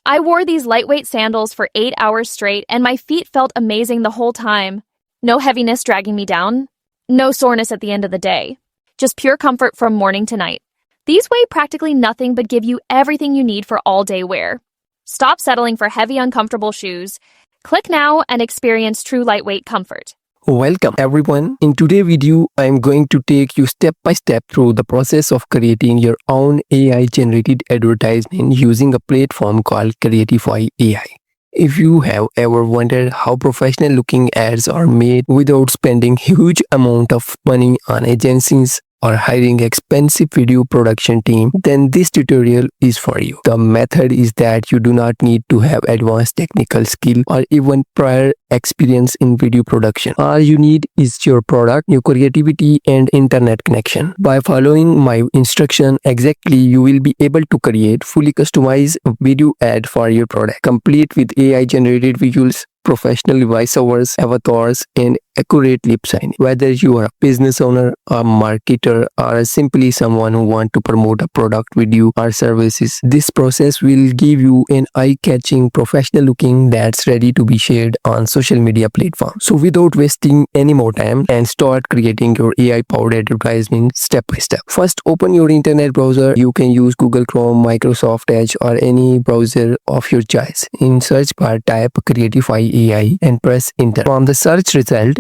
I wore these lightweight sandals for 8 hours straight, and my feet felt amazing the whole time. No heaviness dragging me down. No soreness at the end of the day. Just pure comfort from morning to night. These weigh practically nothing but give you everything you need for all-day wear. Stop settling for heavy, uncomfortable shoes. Click now and experience true lightweight comfort. Welcome everyone. In today's video, I am going to take you step by step through the process of creating your own AI generated advertisement using a platform called Creatify AI. If you have ever wondered how professional looking ads are made without spending huge amount of money on agencies or hiring expensive video production team, then this tutorial is for you. The method is that you do not need to have advanced technical skill or even prior experience in video production. All you need is your product, your creativity and internet connection. By following my instruction exactly, you will be able to create fully customized video ad for your product, complete with AI generated visuals, professional voiceovers, avatars, and accurate lip syncing. Whether you are a business owner, a marketer, or simply someone who wants to promote a product, video, or services, this process will give you an eye-catching, professional-looking that's ready to be shared on social media platforms. So without wasting any more time, and start creating your AI-powered advertisement step by step. First, open your internet browser. You can use Google Chrome, Microsoft Edge, or any browser of your choice. In search bar, type Creatify AI and press enter. From the search result,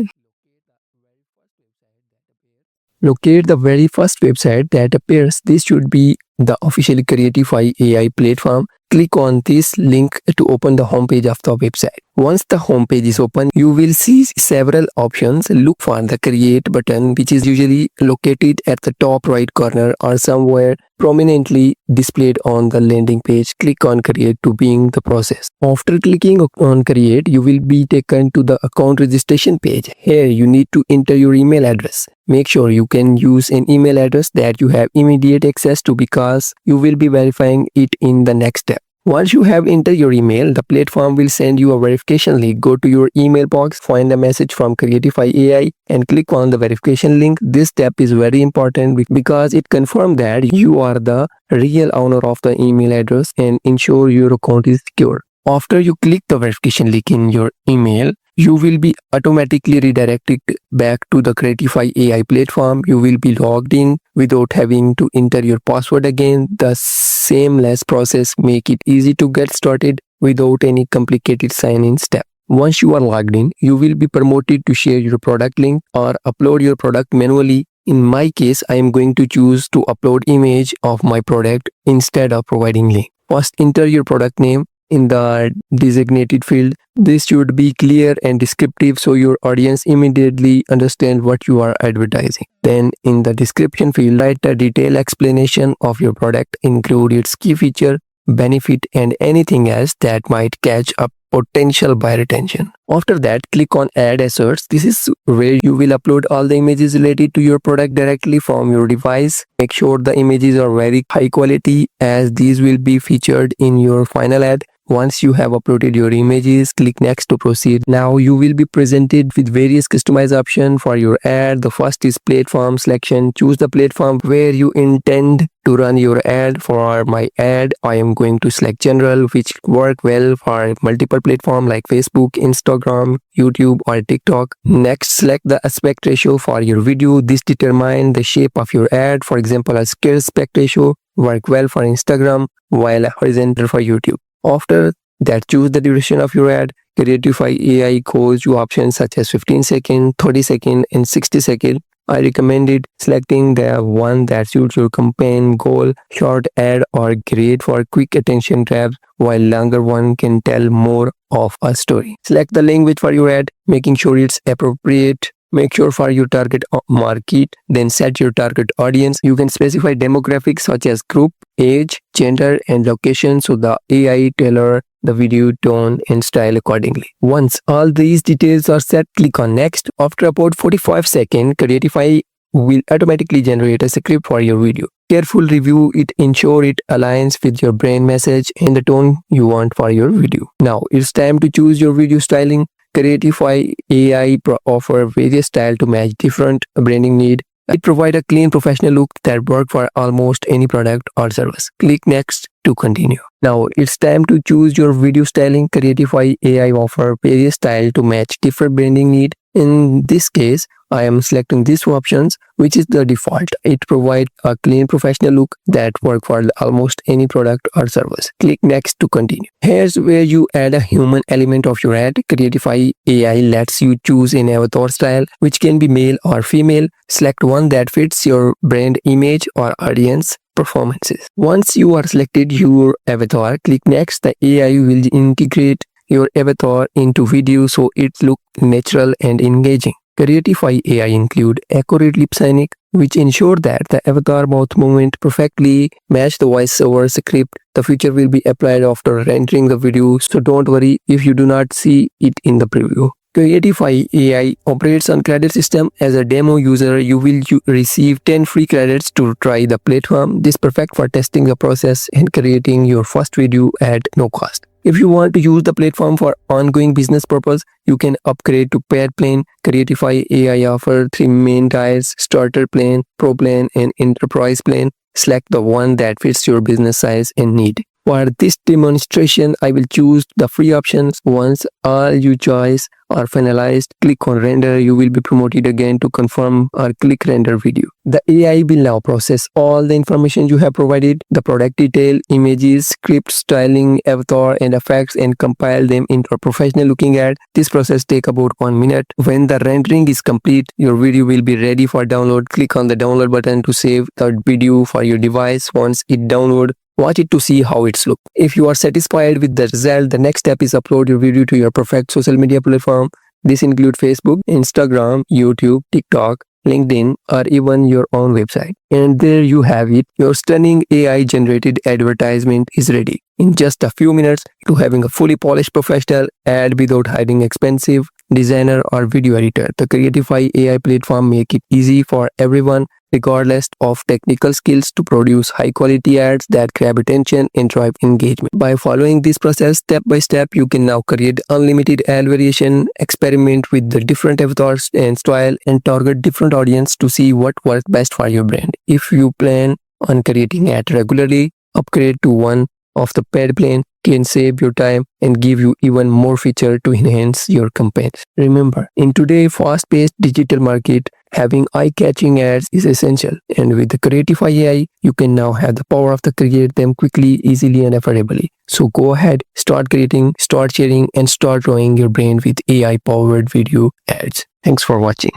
locate the very first website that appears. This should be the official Creatify AI platform. Click on this link to open the homepage of the website. Once the homepage is open, you will see several options. Look for the create button, which is usually located at the top right corner or somewhere prominently displayed on the landing page. Click on create to begin the process. After clicking on create, you will be taken to the account registration page. Here you need to enter your email address. Make sure you can use an email address that you have immediate access to because you will be verifying it in the next step. Once you have entered your email, the platform will send you a verification link. Go to your email box, find a message from Creatify AI and click on the verification link. This step is very important because it confirms that you are the real owner of the email address and ensure your account is secure. After you click the verification link in your email, you will be automatically redirected back to the Creatify AI platform. You will be logged in without having to enter your password again. The seamless process make it easy to get started without any complicated sign-in step. Once you are logged in, you will be promoted to share your product link or upload your product manually. In my case, I am going to choose to upload image of my product instead of providing link. First, enter your product name in the designated field. This should be clear and descriptive so your audience immediately understand what you are advertising. Then in the description field, write a detailed explanation of your product, include its key feature, benefit, and anything else that might catch a potential buyer attention. After that, click on add assets. This is where you will upload all the images related to your product directly from your device. Make sure the images are very high quality as these will be featured in your final ad. Once you have uploaded your images, click next to proceed. Now you will be presented with various customized options for your ad. The first is platform selection. Choose the platform where you intend to run your ad. For my ad, I am going to select general, which work well for multiple platforms like Facebook, Instagram, YouTube, or TikTok. Next, select the aspect ratio for your video. This determines the shape of your ad. For example, a square aspect ratio work well for Instagram, while a horizontal for YouTube. After that, choose the duration of your ad. Creatify AI shows you options such as 15 seconds, 30 seconds, and 60 seconds. I recommended selecting the one that suits your campaign goal. Short ad are great for quick attention grabs, while longer one can tell more of a story. Select the language for your ad, making sure it's appropriate. Make sure for your target market, then set your target audience. You can specify demographics such as group, age, gender, and location so the AI tailor the video tone and style accordingly. Once all these details are set, click on next. After about 45 seconds, Creatify will automatically generate a script for your video. Careful review it, ensure it aligns with your brand message and the tone you want for your video. Now it's time to choose your video styling. Creatify AI offer various styles to match different branding needs. It provides a clean professional look that works for almost any product or service. Click next to continue. Now it's time to choose your video styling. Creatify AI offer various style to match different branding need. In this case, I am selecting these two options, which is the default. It provides a clean professional look that works for almost any product or service. Click next to continue. Here's where you add a human element of your ad. Creatify AI lets you choose an avatar style, which can be male or female. Select one that fits your brand image or audience performances. Once you are selected your avatar, click next. The AI will integrate your avatar into video so it looks natural and engaging. Creatify AI include accurate lip syncing, which ensure that the avatar mouth movement perfectly match the voiceover script. The feature will be applied after rendering the video, so don't worry if you do not see it in the preview. Creatify AI operates on credit system. As a demo user, you will receive 10 free credits to try the platform. This is perfect for testing the process and creating your first video at no cost. If you want to use the platform for ongoing business purpose, you can upgrade to paid plan. Creatify AI offers 3 main tiers: starter plan, pro plan, and enterprise plan. Select the one that fits your business size and need. For this demonstration, I will choose the free options. Once all your choices are finalized, click on render. You will be promoted again to confirm or click render video. The AI will now process all the information you have provided, the product detail, images, script, styling, avatar, and effects, and compile them into a professional looking ad. This process takes about 1 minute. When the rendering is complete, your video will be ready for download. Click on the download button to save the video for your device. Once it downloads, watch it to see how it's look. If you are satisfied with the result, the next step is upload your video to your preferred social media platform. This includes Facebook, Instagram, YouTube, TikTok, LinkedIn, or even your own website. And there you have it. Your stunning AI generated advertisement is ready. In just a few minutes, to having a fully polished professional ad without hiring expensive designer or video editor. The Creatify AI platform make it easy for everyone, regardless of technical skills, to produce high-quality ads that grab attention and drive engagement. By following this process step by step, you can now create unlimited ad variation, experiment with the different avatars and style, and target different audience to see what works best for your brand. If you plan on creating ad regularly, upgrade to one of the paid plan can save your time and give you even more feature to enhance your campaigns. Remember, in today's fast-paced digital market, having eye-catching ads is essential. And with the Creatify AI, you can now have the power to create them quickly, easily, and affordably. So go ahead, start creating, start sharing, and start growing your brand with AI-powered video ads. Thanks for watching.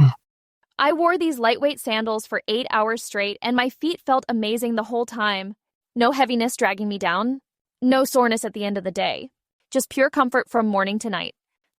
I wore these lightweight sandals for 8 hours straight, and my feet felt amazing the whole time. No heaviness dragging me down. No soreness at the end of the day. Just pure comfort from morning to night.